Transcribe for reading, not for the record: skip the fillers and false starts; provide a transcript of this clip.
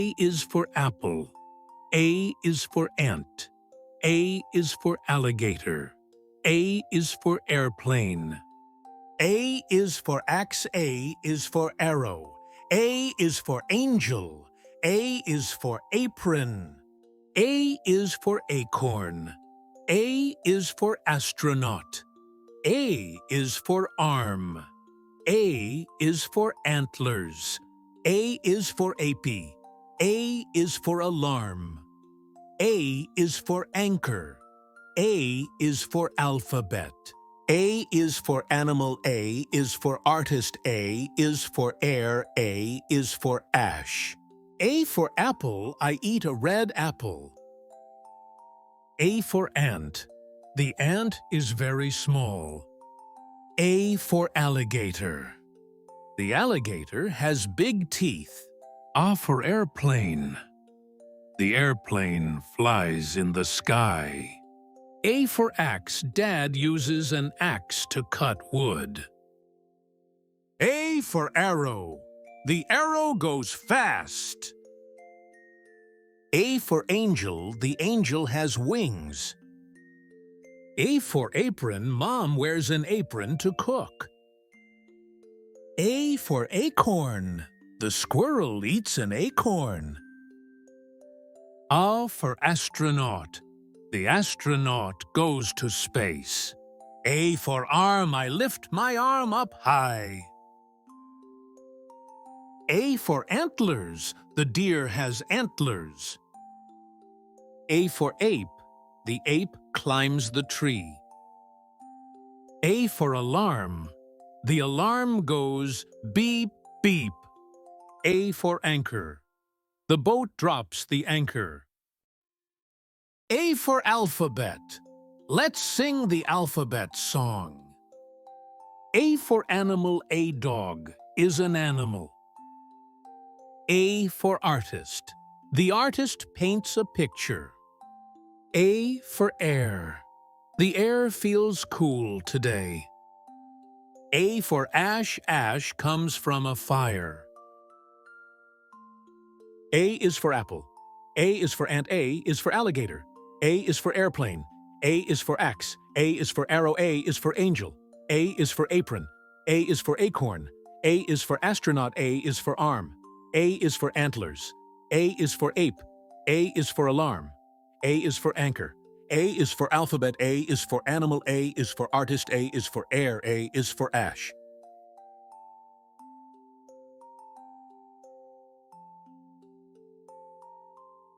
A is for apple. A is for ant. A is for alligator. A is for airplane. A is for axe. A is for arrow. A is for angel. A is for apron. A is for acorn. A is for astronaut. A is for arm. A is for antlers. A is for AP. A is for alarm. A is for anchor. A is for alphabet. A is for animal. A is for artist. A is for air. A is for ash. A for apple, I eat a red apple. A for ant. The ant is very small. A for alligator. The alligator has big teeth. A for airplane. The airplane flies in the sky. A for axe. Dad uses an axe to cut wood. A for arrow. The arrow goes fast. A for angel. The angel has wings. A for apron. Mom wears an apron to cook. A for acorn. The squirrel eats an acorn. A for astronaut. The astronaut goes to space. A for arm. I lift my arm up high. A for antlers. The deer has antlers. A for ape. The ape climbs the tree. A for alarm. The alarm goes beep, beep. A for anchor. The boat drops the anchor. A for alphabet. Let's sing the alphabet song. A for animal. A dog is an animal. A for artist. The artist paints a picture. A for air. The air feels cool today. A for ash. Ash comes from a fire. A is for apple. A is for ant. A is for alligator. A is for airplane. A is for axe. A is for arrow. A is for angel. A is for apron. A is for acorn. A is for astronaut. A is for arm. A is for antlers. A is for ape. A is for alarm. A is for anchor. A is for alphabet. A is for animal. A is for artist. A is for air. A is for ash.